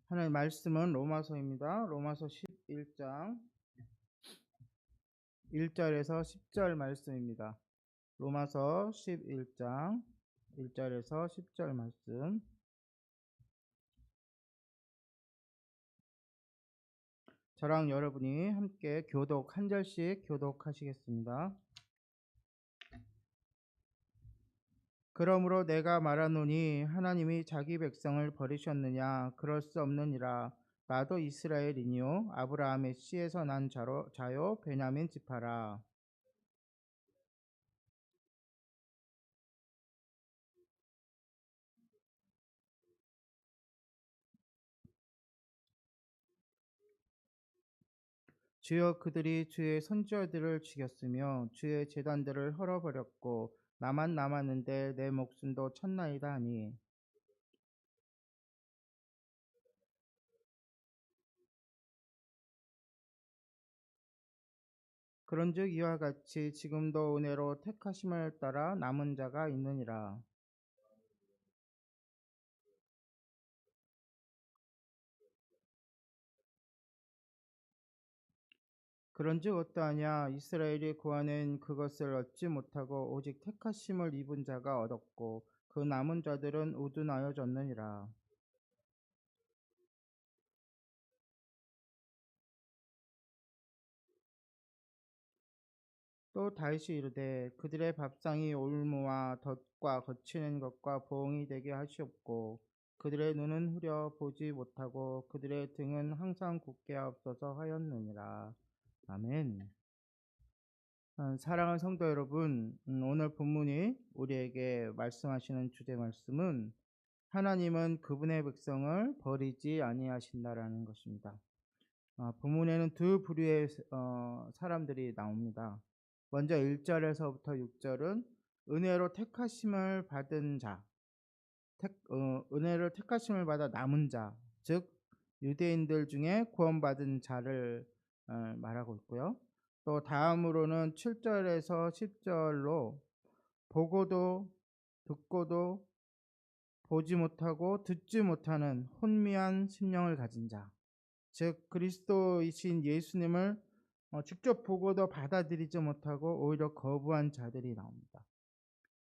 하나님 말씀은 로마서입니다. 로마서 11장 1절에서 10절 말씀입니다. 로마서 11장 1절에서 10절 말씀. 저랑 여러분이 함께 교독 한 절씩 교독하시겠습니다. 그러므로 내가 말하노니 하나님이 자기 백성을 버리셨느냐? 그럴 수 없느니라. 나도 이스라엘이니요 아브라함의 씨에서 난 자요 베냐민 지파라. 주여, 그들이 주의 선지자들을 죽였으며 주의 제단들을 헐어버렸고 나만 남았는데 내 목숨도 쳤나이다 하니, 그런즉 이와 같이 지금도 은혜로 택하심을 따라 남은 자가 있느니라. 그런즉 어떠하냐? 이스라엘이 구하는 그것을 얻지 못하고 오직 택하심을 입은 자가 얻었고 그 남은 자들은 우둔하여졌느니라. 또 다시 이르되 그들의 밥상이 올무와 덫과 거치는 것과 보응이 되게 하시옵고 그들의 눈은 흐려 보지 못하고 그들의 등은 항상 굳게 하옵소서 하였느니라. 아멘. 사랑하는 성도 여러분, 오늘 본문이 우리에게 말씀하시는 주제 말씀은 하나님은 그분의 백성을 버리지 아니하신다라는 것입니다. 본문에는 두 부류의 사람들이 나옵니다. 먼저 1절에서부터 6절은 은혜로 택하심을 받은 자, 은혜를 택하심을 받아 남은 자, 즉 유대인들 중에 구원받은 자를 말하고 있고요. 또 다음으로는 7절에서 10절로 보고도 듣고도 보지 못하고 듣지 못하는 혼미한 심령을 가진 자, 즉 그리스도이신 예수님을 직접 보고도 받아들이지 못하고 오히려 거부한 자들이 나옵니다.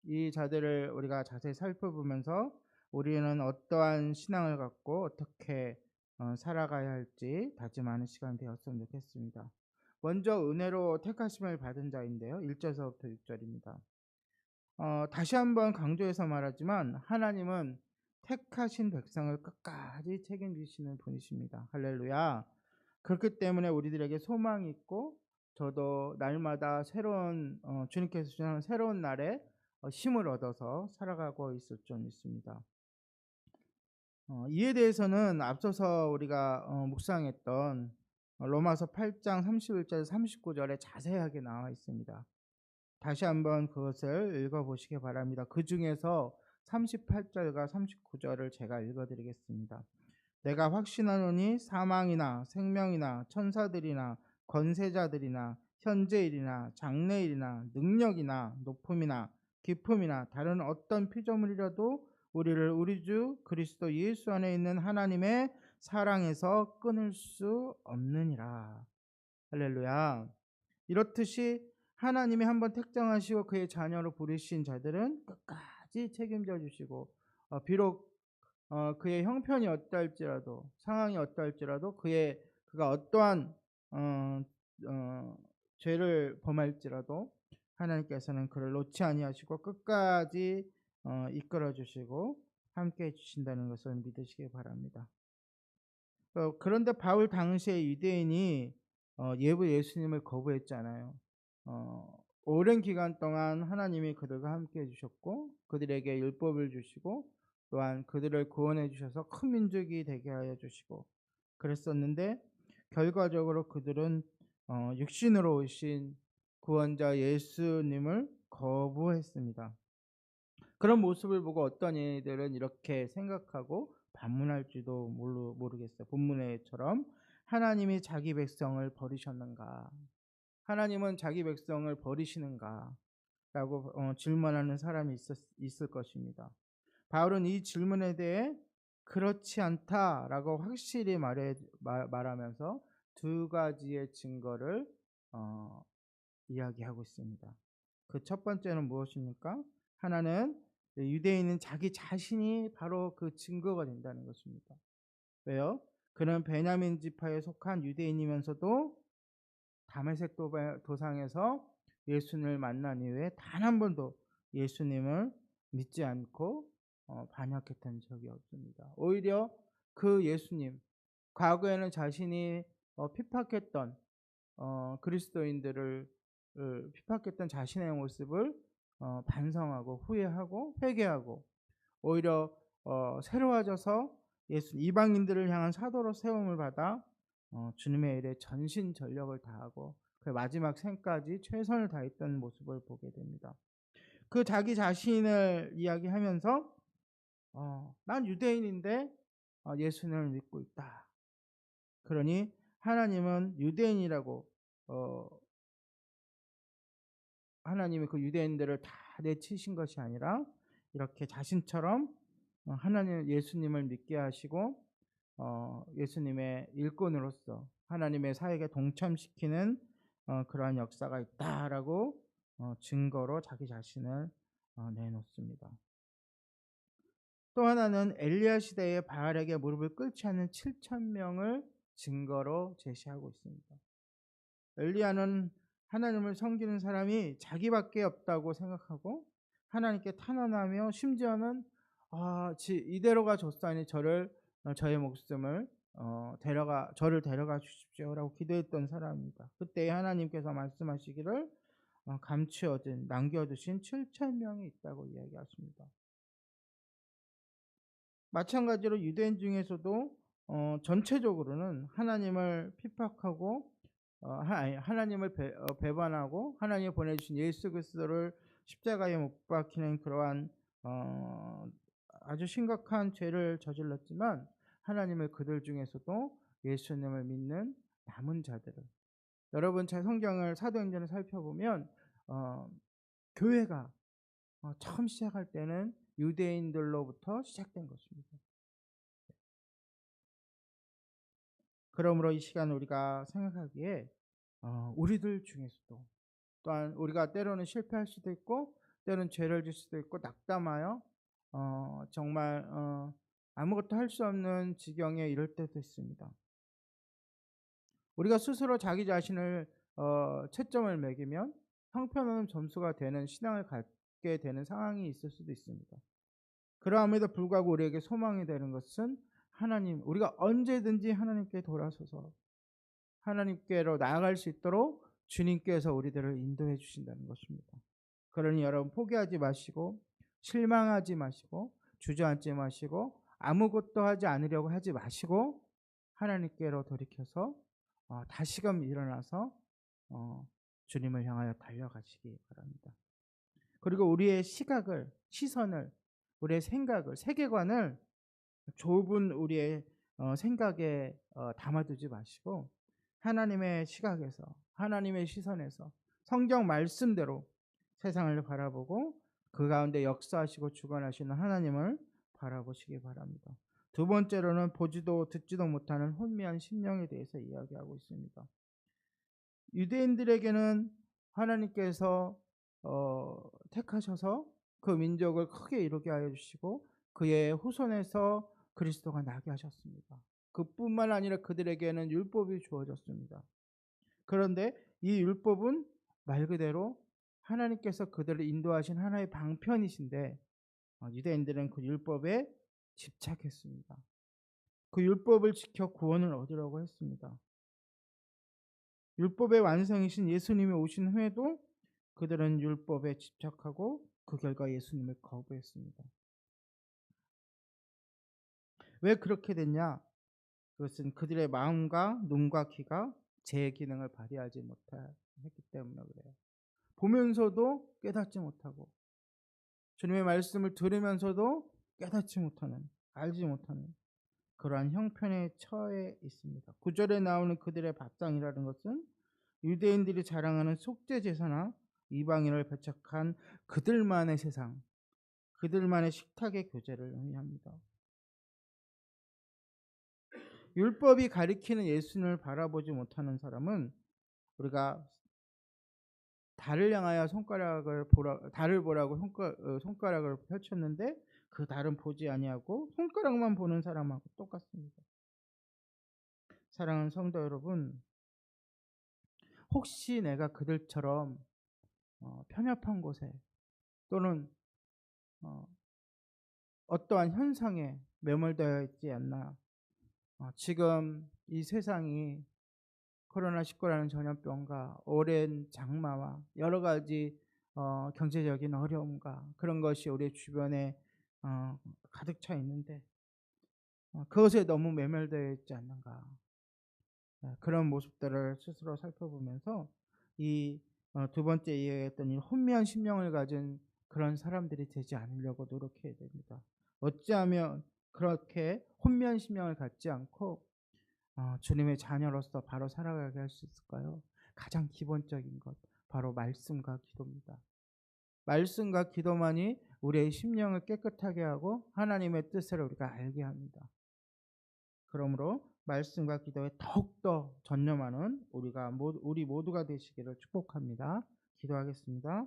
이 자들을 우리가 자세히 살펴보면서 우리는 어떠한 신앙을 갖고 어떻게 살아가야 할지 다짐하는 시간이 되었으면 좋겠습니다. 먼저 은혜로 택하심을 받은 자인데요. 1절서부터 6절입니다. 다시 한번 강조해서 말하지만 하나님은 택하신 백성을 끝까지 책임지시는 분이십니다. 할렐루야. 그렇기 때문에 우리들에게 소망이 있고 저도 날마다 새로운 주님께서 주시는 새로운 날에 힘을 얻어서 살아가고 있을 줄 믿습니다. 이에 대해서는 앞서서 우리가 묵상했던 로마서 8장 31절 39절에 자세하게 나와 있습니다. 다시 한번 그것을 읽어보시기 바랍니다. 그 중에서 38절과 39절을 제가 읽어드리겠습니다. 내가 확신하노니 사망이나 생명이나 천사들이나 권세자들이나 현재일이나 장래일이나 능력이나 높음이나 깊음이나 다른 어떤 피조물이라도 우리를 우리 주 그리스도 예수 안에 있는 하나님의 사랑에서 끊을 수 없느니라. 할렐루야. 이렇듯이 하나님이 한번 택정하시고 그의 자녀로 부르신 자들은 끝까지 책임져 주시고 비록 그의 형편이 어떠할지라도 상황이 어떠할지라도 그가 어떠한 어, 어, 죄를 범할지라도 하나님께서는 그를 놓지 아니하시고 끝까지 이끌어 주시고 함께 해 주신다는 것을 믿으시기 바랍니다. 그런데 바울 당시에 유대인이 예부 예수님을 거부했잖아요. 오랜 기간 동안 하나님이 그들과 함께 해주셨고 그들에게 율법을 주시고 또한 그들을 구원해 주셔서 큰 민족이 되게 하여 주시고 그랬었는데 결과적으로 그들은 육신으로 오신 구원자 예수님을 거부했습니다. 그런 모습을 보고 어떤 이들은 이렇게 생각하고 반문할지도 모르겠어요. 본문에처럼 하나님이 자기 백성을 버리셨는가? 하나님은 자기 백성을 버리시는가? 라고 질문하는 사람이 있을 것입니다. 바울은 이 질문에 대해 그렇지 않다라고 확실히 말하면서 두 가지의 증거를 어 이야기하고 있습니다. 그 첫 번째는 무엇입니까? 하나는 유대인은 자기 자신이 바로 그 증거가 된다는 것입니다. 왜요? 그는 베냐민 지파에 속한 유대인이면서도 다메섹 도상에서 예수님을 만난 이후에 단 한 번도 예수님을 믿지 않고 반역했던 적이 없습니다. 오히려 그 예수님, 과거에는 자신이 핍박했던 그리스도인들을 핍박했던 자신의 모습을 반성하고 후회하고 회개하고 오히려 새로워져서 예수 이방인들을 향한 사도로 세움을 받아 주님의 일에 전신전력을 다하고 그 마지막 생까지 최선을 다했던 모습을 보게 됩니다. 그 자기 자신을 이야기하면서 난 유대인인데 예수님을 믿고 있다. 그러니 하나님은 유대인이라고 어 하나님이 그 유대인들을 다 내치신 것이 아니라 이렇게 자신처럼 하나님 예수님을 믿게 하시고 예수님의 일꾼으로서 하나님의 사역에 동참시키는 그러한 역사가 있다라고 증거로 자기 자신을 내놓습니다. 또 하나는 엘리야 시대에 바알에게 무릎을 꿇지 않는 7천 명을 증거로 제시하고 있습니다. 엘리야는 하나님을 섬기는 사람이 자기밖에 없다고 생각하고 하나님께 탄원하며 심지어는 이대로가 좋사오니 저의 목숨을 저를 데려가 주십시오라고 기도했던 사람입니다. 그때 하나님께서 말씀하시기를 감추어진 남겨두신 7천 명이 있다고 이야기하십니다. 마찬가지로 유대인 중에서도 전체적으로는 하나님을 핍박하고 하나님을 배반하고 하나님이 보내주신 예수 그리스도를 십자가에 못 박히는 그러한 아주 심각한 죄를 저질렀지만 하나님을 그들 중에서도 예수님을 믿는 남은 자들을 여러분 제 성경을 사도행전을 살펴보면 어, 교회가 처음 시작할 때는 유대인들로부터 시작된 것입니다. 그러므로 이 시간 우리가 생각하기에 우리들 중에서도 또한 우리가 때로는 실패할 수도 있고 때로는 죄를 질 수도 있고 낙담하여 정말 아무것도 할 수 없는 지경에 이를 때도 있습니다. 우리가 스스로 자기 자신을 채점을 매기면 형편없는 점수가 되는 신앙을 갖게 되는 상황이 있을 수도 있습니다. 그러함에도 불구하고 우리에게 소망이 되는 것은 하나님, 우리가 언제든지 하나님께 돌아서서 하나님께로 나아갈 수 있도록 주님께서 우리들을 인도해 주신다는 것입니다. 그러니 여러분 포기하지 마시고 실망하지 마시고 주저앉지 마시고 아무것도 하지 않으려고 하지 마시고 하나님께로 돌이켜서 다시금 일어나서 주님을 향하여 달려가시기 바랍니다. 그리고 우리의 시선을 우리의 생각을 세계관을 좁은 우리의 생각에 담아두지 마시고 하나님의 시각에서 하나님의 시선에서 성경 말씀대로 세상을 바라보고 그 가운데 역사하시고 주관하시는 하나님을 바라보시기 바랍니다. 두 번째로는 보지도 듣지도 못하는 혼미한 심령에 대해서 이야기하고 있습니다. 유대인들에게는 하나님께서 택하셔서 그 민족을 크게 이루게 하여 주시고 그의 후손에서 그리스도가 나게 하셨습니다. 그뿐만 아니라 그들에게는 율법이 주어졌습니다. 그런데 이 율법은 말 그대로 하나님께서 그들을 인도하신 하나의 방편이신데 유대인들은 그 율법에 집착했습니다. 그 율법을 지켜 구원을 얻으려고 했습니다. 율법의 완성이신 예수님이 오신 후에도 그들은 율법에 집착하고 그 결과 예수님을 거부했습니다. 왜 그렇게 됐냐? 그것은 그들의 마음과 눈과 귀가 제 기능을 발휘하지 못했기 때문에 그래요. 보면서도 깨닫지 못하고 주님의 말씀을 들으면서도 깨닫지 못하는 알지 못하는 그러한 형편에 처해 있습니다. 9절에 나오는 그들의 밥상이라는 것은 유대인들이 자랑하는 속죄 제사나 이방인을 배척한 그들만의 세상, 그들만의 식탁의 교제를 의미합니다. 율법이 가리키는 예수님을 바라보지 못하는 사람은 우리가 달을 향하여 달을 보라고 손가락을 펼쳤는데 그 달은 보지 아니하고 손가락만 보는 사람하고 똑같습니다. 사랑하는 성도 여러분, 혹시 내가 그들처럼 편협한 곳에 또는 어 어떠한 현상에 매몰되어 있지 않나. 지금 이 세상이 코로나19라는 전염병과 오랜 장마와 여러 가지 경제적인 어려움과 그런 것이 우리 주변에 어 가득 차 있는데 그것에 너무 매몰되어 있지 않는가. 그런 모습들을 스스로 살펴보면서 이 두 번째 이야기했던 이 혼미한 심령을 가진 그런 사람들이 되지 않으려고 노력해야 됩니다. 어찌하면 그렇게 혼미한 심령을 갖지 않고 주님의 자녀로서 바로 살아가게 할 수 있을까요? 가장 기본적인 것 바로 말씀과 기도입니다. 말씀과 기도만이 우리의 심령을 깨끗하게 하고 하나님의 뜻을 우리가 알게 합니다. 그러므로 말씀과 기도에 더욱더 전념하는 우리 모두가 되시기를 축복합니다. 기도하겠습니다.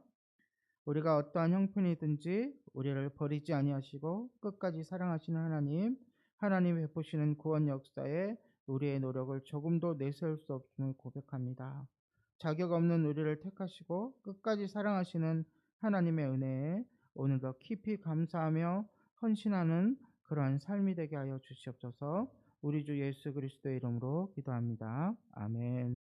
우리가 어떠한 형편이든지 우리를 버리지 아니하시고 끝까지 사랑하시는 하나님 베푸시는 구원 역사에 우리의 노력을 조금도 내세울 수 없음을 고백합니다. 자격 없는 우리를 택하시고 끝까지 사랑하시는 하나님의 은혜에 오늘도 깊이 감사하며 헌신하는 그러한 삶이 되게 하여 주시옵소서. 우리 주 예수 그리스도의 이름으로 기도합니다. 아멘.